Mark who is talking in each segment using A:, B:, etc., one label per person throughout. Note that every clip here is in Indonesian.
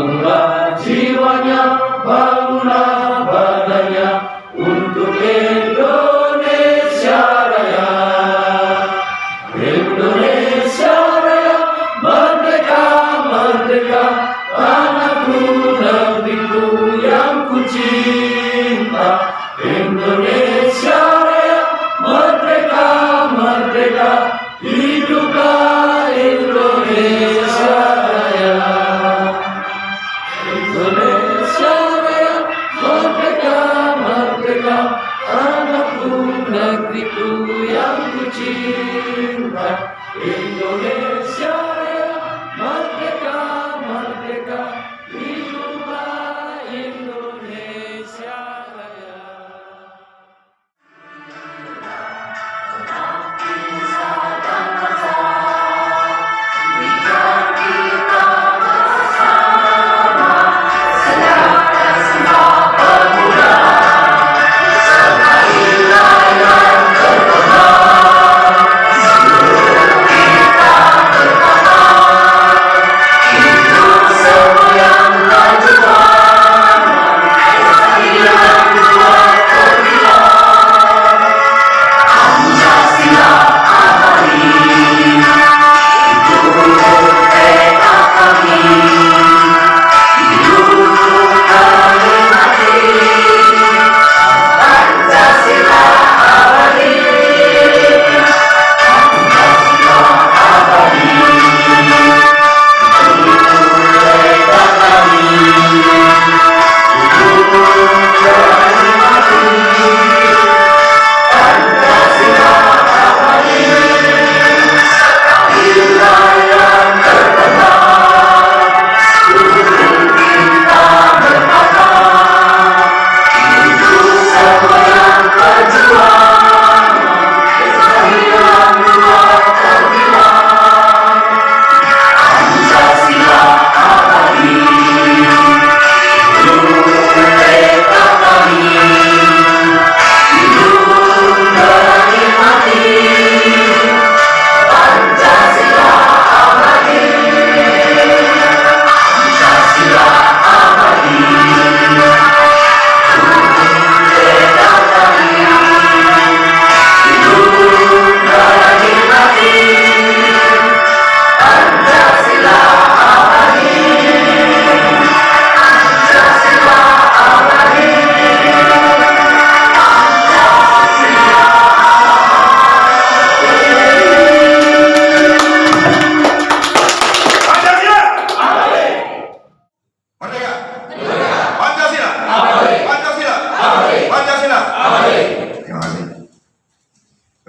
A: bangunlah jiwanya, bangunlah badannya untuk Indonesia Raya. Indonesia Raya, merdeka, merdeka, tanahku, negeriku yang ku cinta. Indonesia Raya, merdeka, merdeka, hiduplah Indonesia Raya. Indonesia Raya, merdeka, merdeka, tanahku, negeriku yang ku cinta. Indonesia Raya, merdeka, merdeka, hiduplah Indonesia Raya.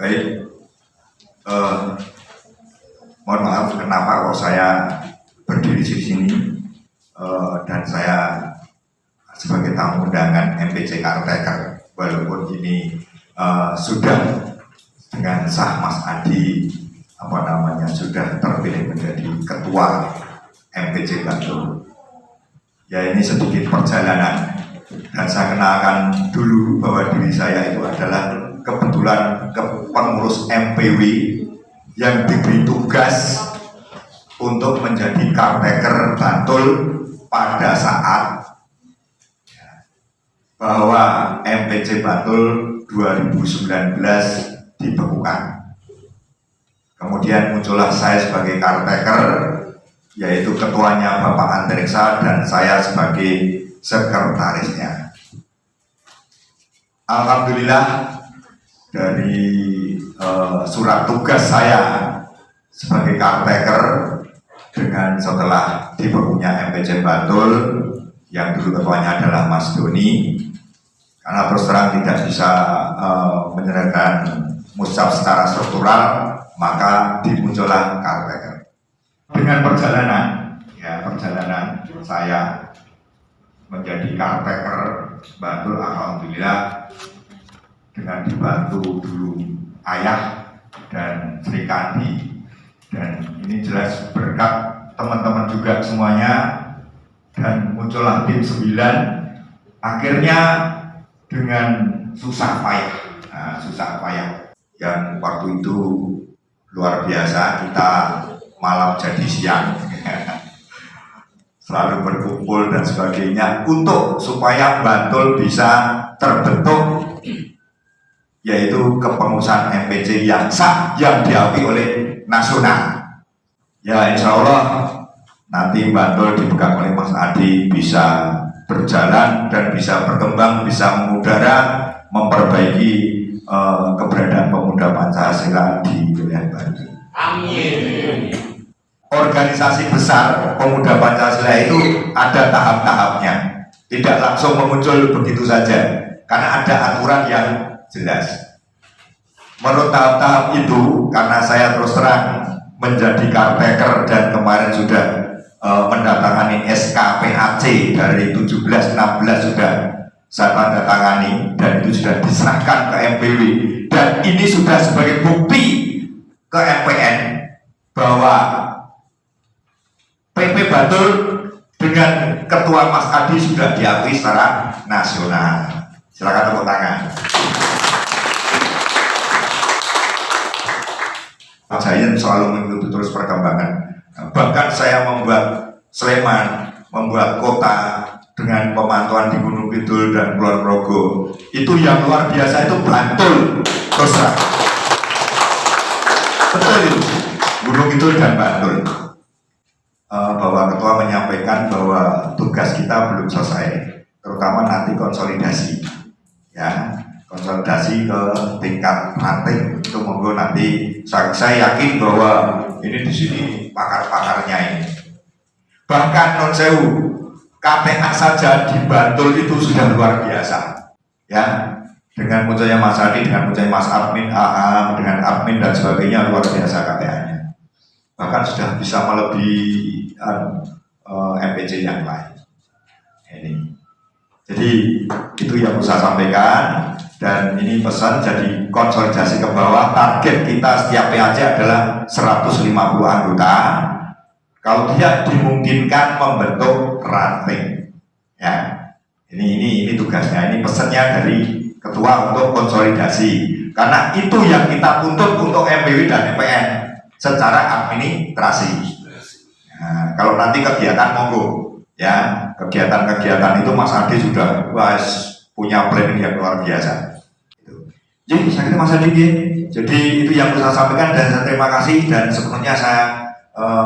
B: Baik, mohon maaf kenapa kok saya berdiri di sini dan saya sebagai tamu undangan MPC Caretaker, walaupun ini sudah dengan sah Mas Adi sudah terpilih menjadi ketua MPC Bantul. Ya, ini sedikit perjalanan dan saya kenalkan dulu bahwa diri saya itu adalah kebetulan pengurus MPW yang diberi tugas untuk menjadi caretaker Bantul pada saat bahwa MPC Bantul 2019 dibekukan. Kemudian muncullah saya sebagai caretaker, yaitu ketuanya Bapak Antariksa dan saya sebagai sekretarisnya. Alhamdulillah dari surat tugas saya sebagai caretaker dengan setelah dibekunya MPC Bantul yang dulu ketuanya adalah Mas Doni, karena terus terang tidak bisa menyerahkan musyaf secara struktural, maka dimuncullah caretaker. Dengan perjalanan saya menjadi caretaker Bantul, alhamdulillah dengan dibantu dulu ayah dan Sri Kandi, dan ini jelas berkat teman-teman juga semuanya, dan muncullah tim 9. Akhirnya dengan susah payah yang waktu itu luar biasa, kita malam jadi siang selalu berkumpul dan sebagainya untuk supaya Bantul bisa terbentuk, yaitu kepengurusan MPC yang sah, yang diakui oleh nasional. Ya insya Allah nanti Bantul dipegang oleh Mas Adi bisa berjalan dan bisa berkembang, bisa mengudara, memperbaiki keberadaan pemuda Pancasila di wilayah Bantul.
A: Amin.
B: Organisasi besar pemuda Pancasila itu ada tahap-tahapnya, tidak langsung muncul begitu saja, karena ada aturan yang jelas. Menurut tahap-tahap itu, karena saya terus terang menjadi caretaker dan kemarin sudah mendatangani SKPAC dari 17-16 sudah saya tanda tangani dan itu sudah diserahkan ke MPW, dan ini sudah sebagai bukti ke MPN bahwa PP Bantul dengan Ketua Mas Adi sudah diakui secara nasional. Silakan tepuk tangan. Giant selalu mengikuti terus perkembangan. Bahkan saya membuat Sleman, membuat kota dengan pemantauan di Gunung Kidul dan Kulon Progo. Itu yang luar biasa itu Bantul. Terus terang. Betul itu. Gunung Kidul dan Bantul. Bahwa ketua menyampaikan bahwa tugas kita belum selesai, terutama nanti konsolidasi, ya konsolidasi ke tingkat ranting itu monggo nanti. Saya yakin bahwa ini di sini pakar-pakarnya ini. Bahkan non sewu KTA saja di Bantul itu sudah luar biasa, ya dengan munculnya Mas Adi, dengan munculnya Mas Admin, AA, dengan admin dan sebagainya luar biasa KTA-nya. Bahkan sudah bisa melebihi MPC yang lain. Ini. Jadi itu yang saya sampaikan, dan ini pesan jadi konsolidasi ke bawah. Target kita setiap PAC adalah 150 anggota. Kalau dia dimungkinkan membentuk ranting, ya ini tugasnya, ini pesannya dari ketua untuk konsolidasi, karena itu yang kita tuntut untuk MPW dan MPN secara administrasi. Nah, kalau nanti kegiatan monggo, ya kegiatan-kegiatan itu Mas Adi sudah punya planning yang luar biasa. Jadi saya kira Mas Adi, jadi itu yang saya sampaikan dan saya terima kasih, dan sepenuhnya saya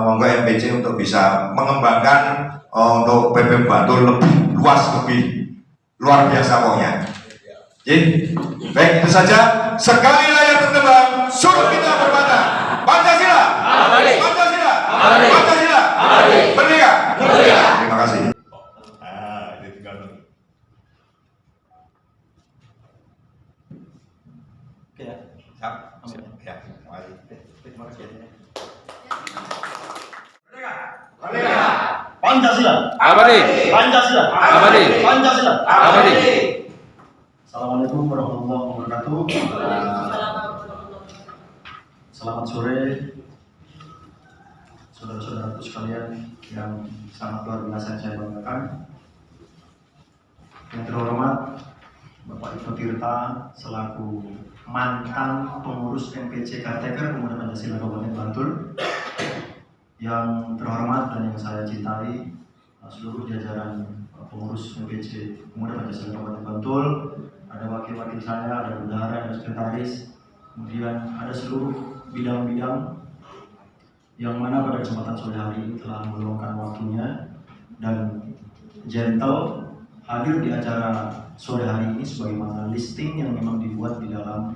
B: monggo MPC untuk bisa mengembangkan untuk PP Bantul lebih luas, lebih luar biasa pokoknya. Jadi baik, itu saja. Sekali layar tertembak, suruh kita bermata. Pancasila, Pancasila, Pancasila, merdeka. Terima kasih.
C: Oke ya.
B: Siap.
C: Ya.
B: Terima kasih.
C: Merdeka. Pancasila.
A: Abadi.
C: Pancasila.
A: Abadi.
C: Pancasila.
A: Abadi.
C: Assalamualaikum warahmatullahi wabarakatuh. Selamat sore, saudara-saudaraku sekalian yang sangat luar biasa yang saya banggakan. Yang terhormat Bapak Ibnu Tirta selaku mantan pengurus MPC Caretaker Pemuda Pancasila Kabupaten Bantul. Yang terhormat dan yang saya cintai seluruh jajaran pengurus MPC Pemuda Pancasila Kabupaten Bantul. Ada wakil-wakil saya, ada bendahara, ada sekretaris, kemudian ada seluruh bidang-bidang yang mana pada kesempatan sore hari ini telah meluangkan waktunya dan gentle hadir di acara sore hari ini sebagaimana listing yang memang dibuat di dalam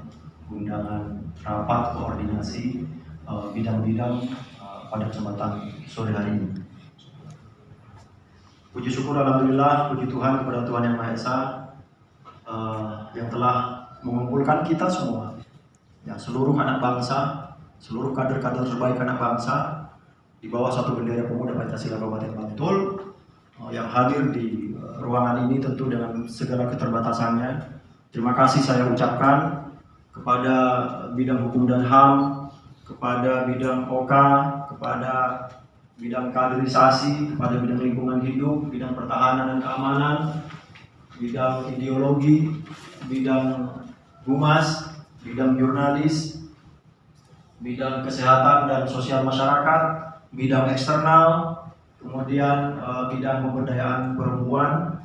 C: undangan rapat koordinasi bidang-bidang pada kesempatan sore hari ini. Puji syukur alhamdulillah, puji Tuhan kepada Tuhan Yang Maha Esa yang telah mengumpulkan kita semua, ya, seluruh anak bangsa, seluruh kader-kader terbaik anak bangsa di bawah satu bendera Pemuda Pancasila Kabupaten Bantul yang hadir di ruangan ini tentu dengan segala keterbatasannya. Terima kasih saya ucapkan kepada bidang hukum dan HAM, kepada bidang OK, kepada bidang kaderisasi, kepada bidang lingkungan hidup, bidang pertahanan dan keamanan, bidang ideologi, bidang humas, bidang jurnalis, bidang kesehatan dan sosial masyarakat, bidang eksternal, kemudian bidang pemberdayaan perempuan,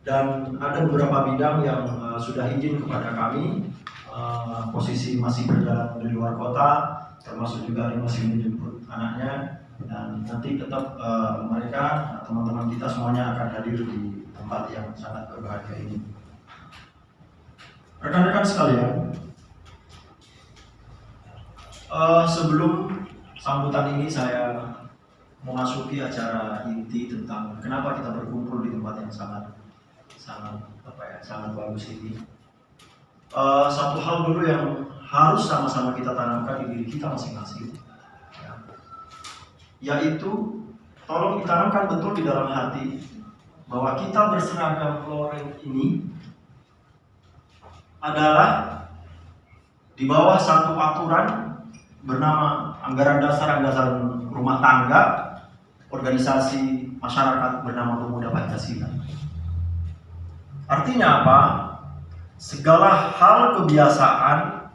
C: dan ada beberapa bidang yang sudah izin kepada kami, posisi masih berjalan di luar kota, termasuk juga yang masih menjemput anaknya, dan nanti tetap mereka, teman-teman kita semuanya akan hadir di tempat yang sangat berbahagia ini. Rekan-rekan sekalian, sebelum sambutan ini saya memasuki acara inti tentang kenapa kita berkumpul di tempat yang sangat bagus ini. Satu hal dulu yang harus sama-sama kita tanamkan di diri kita masing-masing, yaitu tolong ditanamkan betul di dalam hati bahwa kita berseragam loreng ini adalah di bawah satu aturan bernama Anggaran Dasar Rumah Tangga Organisasi Masyarakat bernama Pemuda Pancasila. Artinya apa? Segala hal kebiasaan,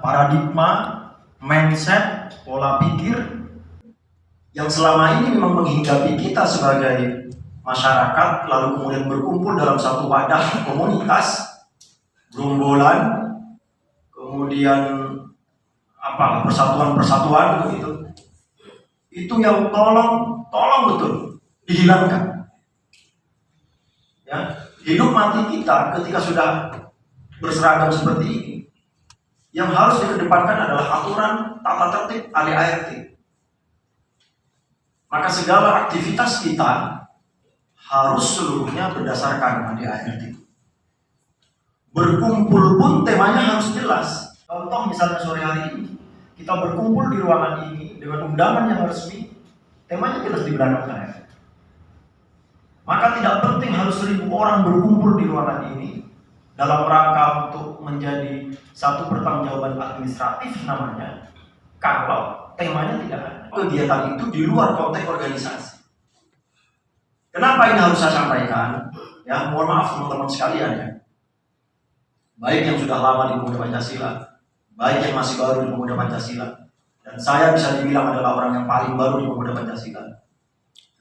C: paradigma, mindset, pola pikir yang selama ini memang menghinggapi kita sebagai masyarakat, lalu kemudian berkumpul dalam satu wadah komunitas, gerombolan, kemudian persatuan begitu. Itu yang tolong betul dihilangkan. Hidup mati kita ketika sudah berseragam seperti ini, yang harus dikedepankan adalah aturan tata tertib ADART. Maka segala aktivitas kita harus seluruhnya berdasarkan ADART. Berkumpul pun temanya harus jelas. Contoh misalnya sore hari ini kita berkumpul di ruangan ini dengan undangan yang resmi, temanya jelas di belakang saya. Maka tidak penting harus 1.000 orang berkumpul di ruangan ini dalam rangka untuk menjadi satu pertanggungjawaban administratif namanya, kalau temanya tidak ada. Kegiatan itu di luar konteks organisasi. Kenapa ini harus saya sampaikan? Mohon maaf teman-teman sekalian baik yang sudah lama di Pemuda Pancasila, baik yang masih baru di Pemuda Pancasila, dan saya bisa dibilang adalah orang yang paling baru di Pemuda Pancasila.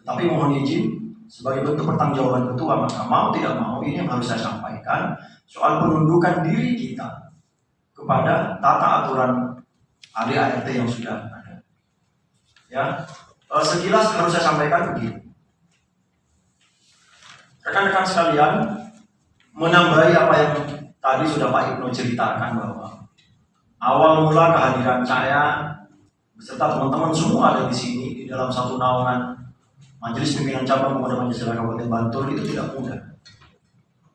C: Tetapi mohon izin, sebagai bentuk pertanggungjawaban ketua, maka mau tidak mau ini yang harus saya sampaikan soal penundukan diri kita kepada tata aturan ADART yang sudah ada. Sekilas harus saya sampaikan begini. Rekan-rekan sekalian, menambahi apa yang tadi sudah Pak Ibnu ceritakan, bahwa awal mula kehadiran saya beserta teman-teman semua ada di sini di dalam satu naungan Majelis Pimpinan Cabang Pemuda Pancasila Kabupaten Bantul itu tidak mudah.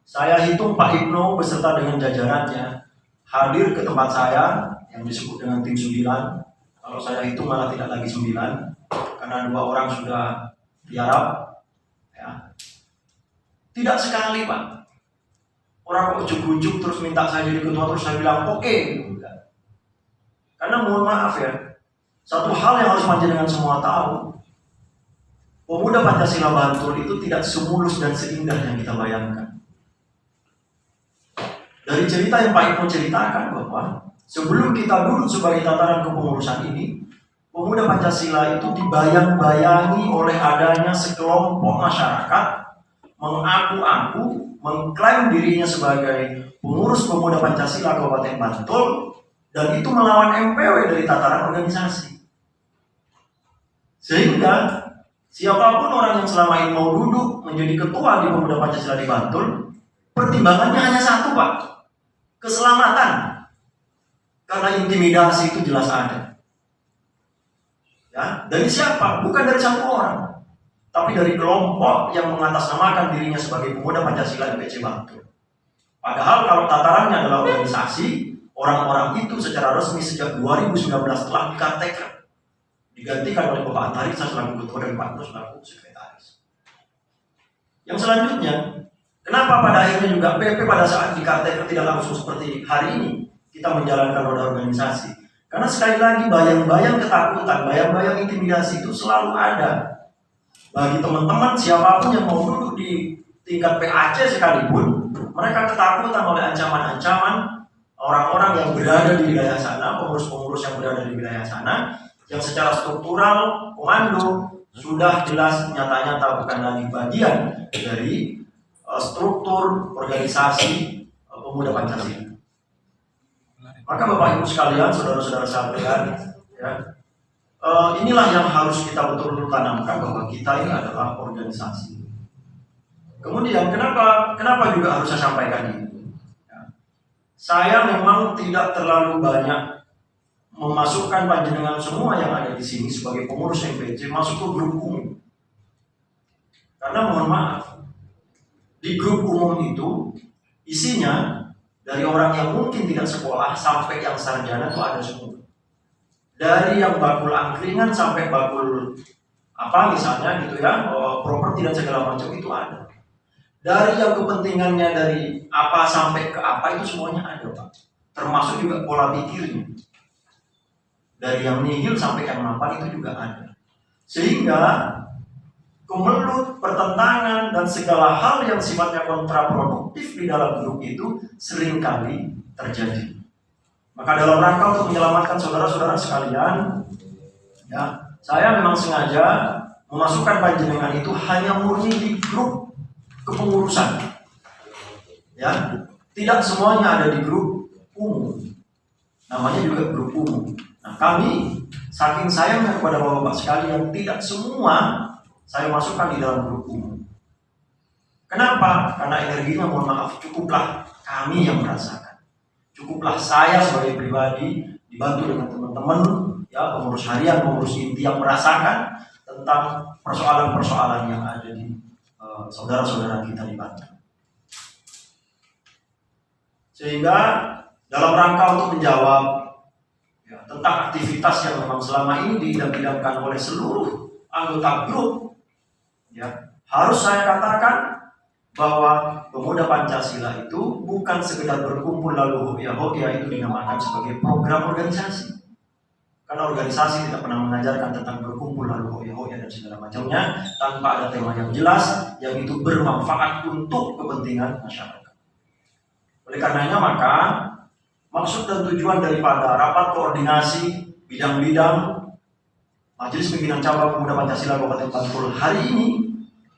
C: Saya hitung Pak Ibnu beserta dengan jajarannya hadir ke tempat saya yang disebut dengan tim 9. Kalau saya hitung malah tidak lagi 9, karena 2 orang sudah tiarap. Tidak sekali Pak. Orang kok ujuk-ujuk terus minta saya jadi ketua, terus saya bilang oke. Karena mohon maaf satu hal yang harus panjenengan semua tahu, Pemuda Pancasila Bantul itu tidak semulus dan seindah yang kita bayangkan. Dari cerita yang Pak Ibnu ceritakan bahwa sebelum kita duduk sebagai tataran kepengurusan ini, Pemuda Pancasila itu dibayang-bayangi oleh adanya sekelompok masyarakat mengaku-aku, mengklaim dirinya sebagai pengurus Pemuda Pancasila Kabupaten Bantul, dan itu melawan MPW dari tataran organisasi. Sehingga siapapun orang yang selama ini mau duduk menjadi ketua di Pemuda Pancasila di Bantul, pertimbangannya hanya satu Pak, keselamatan. Karena intimidasi itu jelas ada. Dari siapa? Bukan dari satu orang, tapi dari kelompok yang mengatasnamakan dirinya sebagai Pemuda Pancasila MPC Bantul. Padahal kalau tatarannya adalah organisasi, orang-orang itu secara resmi sejak 2019 telah dikartekan, digantikan oleh Bapak Antariksa selaku ketua dan Pak Nur selaku sekretaris. Yang selanjutnya, kenapa pada akhirnya juga PP pada saat dikartekan tidak langsung seperti hari ini kita menjalankan roda organisasi? Karena sekali lagi bayang-bayang ketakutan, bayang-bayang intimidasi itu selalu ada. Bagi teman-teman siapapun yang mau duduk di tingkat PAC sekalipun, mereka ketakutan oleh ancaman-ancaman orang-orang yang berada di wilayah sana, pengurus-pengurus yang berada di wilayah sana, yang secara struktural, komando, sudah jelas nyata-nyata bukan lagi bagian dari struktur organisasi pemuda Pancasila. Maka Bapak Ibu sekalian, saudara-saudara sekalian, ya, inilah yang harus kita betul-betul tanamkan bahwa kita ini adalah organisasi. Kemudian kenapa juga harus saya sampaikan ini? Ya, saya memang tidak terlalu banyak memasukkan panjenengan semua yang ada di sini sebagai pengurus MPC masuk ke grup umum. Karena mohon maaf, di grup umum itu isinya dari orang yang mungkin tidak sekolah sampai yang sarjana itu ada semua. Dari yang bakul angkringan sampai bakul apa misalnya gitu ya, properti dan segala macam itu ada. Dari yang kepentingannya dari apa sampai ke apa itu semuanya ada, Pak. Termasuk juga pola pikirnya. Dari yang nihil sampai yang mapan itu juga ada. Sehingga kemelut, pertentangan, dan segala hal yang sifatnya kontraproduktif di dalam grup itu seringkali terjadi. Maka dalam rangka untuk menyelamatkan saudara-saudara sekalian, ya, saya memang sengaja memasukkan panjenengan itu hanya murni di grup kepengurusan. Ya, tidak semuanya ada di grup umum. Namanya juga grup umum. Nah, kami saking sayangnya kepada bapak-bapak sekalian, tidak semua saya masukkan di dalam grup umum. Kenapa? Karena energinya mohon maaf cukuplah kami yang merasakan. Cukuplah saya sebagai pribadi dibantu dengan teman-teman ya, pengurus harian, pengurus inti yang merasakan tentang persoalan-persoalan yang ada di saudara-saudara kita di Banten. Sehingga dalam rangka untuk menjawab ya, tentang aktivitas yang memang selama ini diidam-idamkan oleh seluruh anggota grup, ya, harus saya katakan bahwa pemuda Pancasila itu bukan sekedar berkumpul lalu hoya-hoya itu dinamakan sebagai program organisasi. Karena organisasi tidak pernah mengajarkan tentang berkumpul lalu hoya-hoya dan segala macamnya tanpa ada tema yang jelas yang itu bermanfaat untuk kepentingan masyarakat. Oleh karenanya maka maksud dan tujuan daripada rapat koordinasi bidang-bidang Majelis Pimpinan Cabang Pemuda Pancasila Kabupaten Bantul hari ini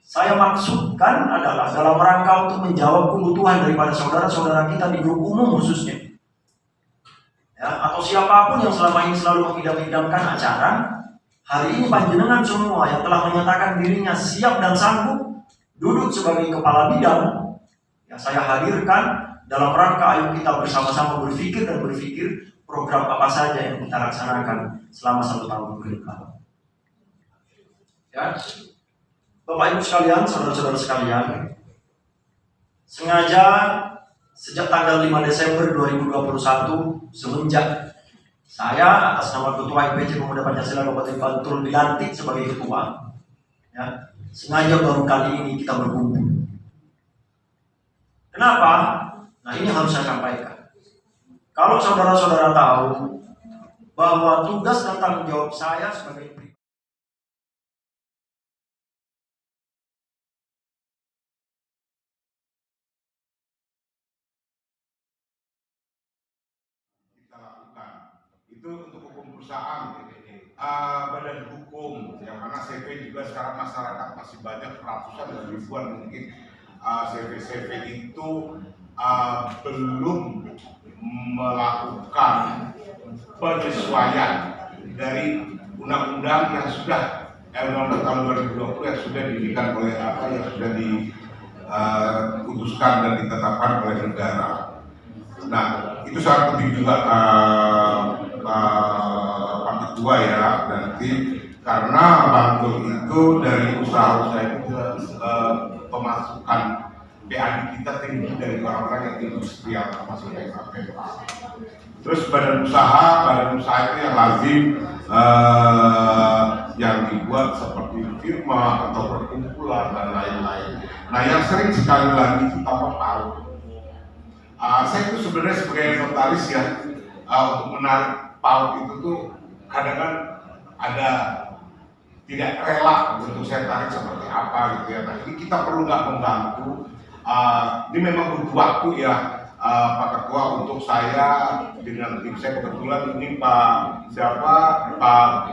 C: saya maksudkan adalah dalam rangka untuk menjawab kebutuhan daripada saudara-saudara kita di grup umum khususnya, ya, atau siapapun yang selama ini selalu mengidam-idamkan acara. Hari ini panjenengan semua yang telah menyatakan dirinya siap dan sanggup duduk sebagai kepala bidang, yang saya hadirkan dalam rangka ayo kita bersama-sama berpikir program apa saja yang kita laksanakan selama 1 tahun ke depan. Ya. Bapak Ibu sekalian, saudara-saudara sekalian, sengaja sejak tanggal 5 Desember 2021 semenjak saya atas nama Ketua MPC Pemuda Pancasila Kabupaten Bantul dilantik sebagai ketua, ya, sengaja baru kali ini kita berkumpul. Kenapa? Nah, ini harus saya sampaikan. Kalau saudara-saudara tahu bahwa tugas dan tanggung jawab saya sebagai
A: itu untuk hukum perusahaan, badan hukum, yang mana CV juga sekarang masyarakat masih banyak ratusan dan ribuan mungkin CV itu belum melakukan penyesuaian dari undang-undang yang sudah undang-undang tahun 2020 yang sudah diberikan oleh yang sudah diputuskan dan ditetapkan oleh negara. Nah, itu sangat penting juga Pak Ketua ya, nanti karena Bantul itu dari usaha-usaha itu pemasukan PAD kita tinggi dari orang-orang yang industrial termasuk SAP. Terus badan usaha itu yang lazim yang dibuat seperti firma atau perkumpulan dan lain-lain. Nah, yang sering sekali lagi kita tahu. Saya itu sebenarnya sebagai notaris ya, untuk menarik PAUD itu tuh kadang-kadang ada tidak rela untuk saya tarik seperti apa gitu ya. Nah, ini kita perlu nggak membantu. Ini memang butuh waktu ya, Pak Ketua, untuk saya dengan tim saya kebetulan ini Pak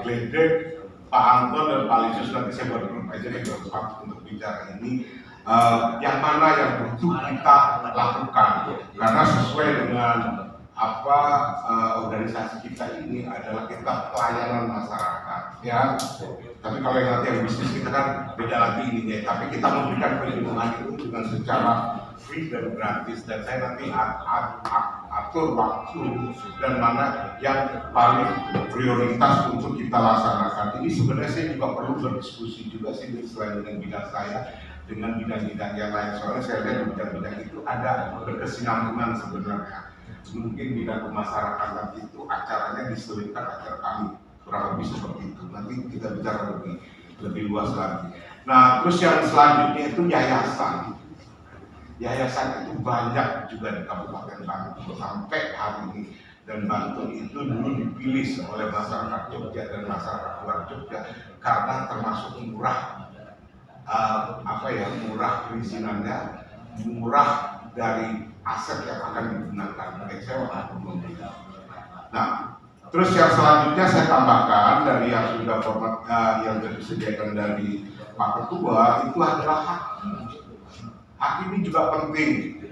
A: Gledek Pak Anton dan Pak Lisus nanti saya buat grup aja nih untuk bicara ini. Yang mana yang butuh kita lakukan, karena sesuai dengan apa organisasi kita ini adalah kita pelayanan masyarakat, ya. Tapi kalau yang nanti yang bisnis kita kan beda lagi ini ya. Tapi kita memberikan perlindungan itu dengan secara free dan gratis, dan saya nanti atur waktu dan mana yang paling prioritas untuk kita laksanakan. Ini sebenarnya saya juga perlu berdiskusi juga sih selain dengan bidang saya, dengan bidang-bidang yang lain, soalnya saya lihat di bidang-bidang itu ada berkesinambungan sebenarnya. Mungkin bidang kemasyarakatan itu acaranya diselipkan acara kami, kurang lebih seperti itu. Nanti kita bicara lebih luas lagi. Nah, terus yang selanjutnya itu yayasan. Yayasan itu banyak juga di Kabupaten Bantul sampai hari ini, dan Bantul itu dulu dipilih oleh masyarakat Jogja dan masyarakat luar Jogja karena termasuk murah. Murah perizinannya, murah dari aset yang akan digunakan, baik sewa atau membeli. Nah, terus yang selanjutnya saya tambahkan dari yang sudah format yang disediakan dari Pak Ketua itu adalah hak. Hak ini juga penting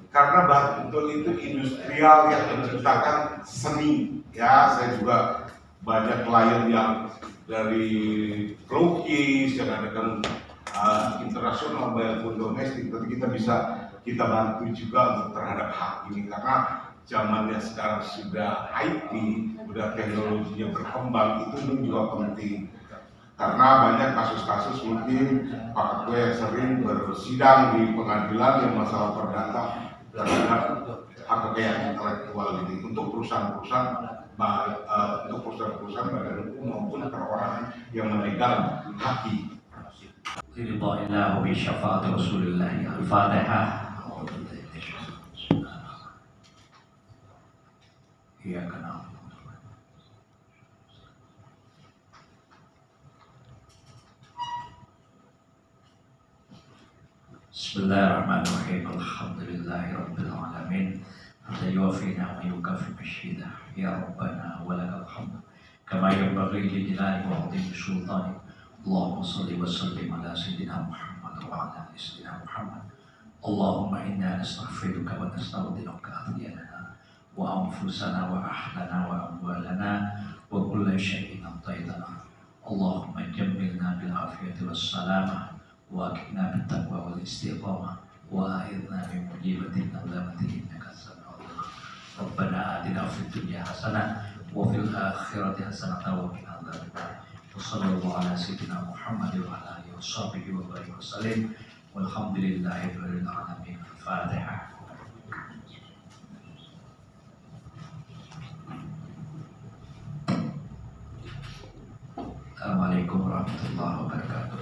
A: karena Bantul itu industrial yang menciptakan seni. Ya, saya juga banyak klien yang dari pelukis yang ada kan internasional maupun domestik, tapi kita bantu juga untuk terhadap hak ini karena zamannya sekarang sudah IT, sudah teknologinya berkembang, itu juga penting karena banyak kasus-kasus mungkin Pak Ketua yang sering bersidang di pengadilan yang masalah perdata terhadap hak kekayaan intelektual ini untuk perusahaan-perusahaan badan hukum maupun perorangan yang memegang haki.
D: رضا الله بشفاعة رسول الله الفاتحة. إياك نعبد. بسم الله الرحمن الرحيم. الحمد لله رب العالمين. حتى يوفينا ويكافئ مشهدا. يا ربنا ولك الحمد كما ينبغي لجلال وعظيم سلطانك. اللهم صل وسلم على سيدنا محمد وعلى ال سيدنا محمد. اللهم انا نستغفرك ونستودعك اثيالنا وانفسنا واهلنا واموالنا وكل شيء اعطيتنا. اللهم جملنا بالعافيه والسلامه واكرمنا بالتقوى والاستقامه واعذنا من مجيبه الندامه انك السميع العليم. ربنا اتنا في الدنيا حسنه وفي الاخره حسنه وقنا عذاب النار. وصلى الله على سيدنا محمد وعلى اله وصحبه وبارك وسلم والحمد لله رب العالمين. الفاتحه. Assalamualaikum warahmatullahi wabarakatuh.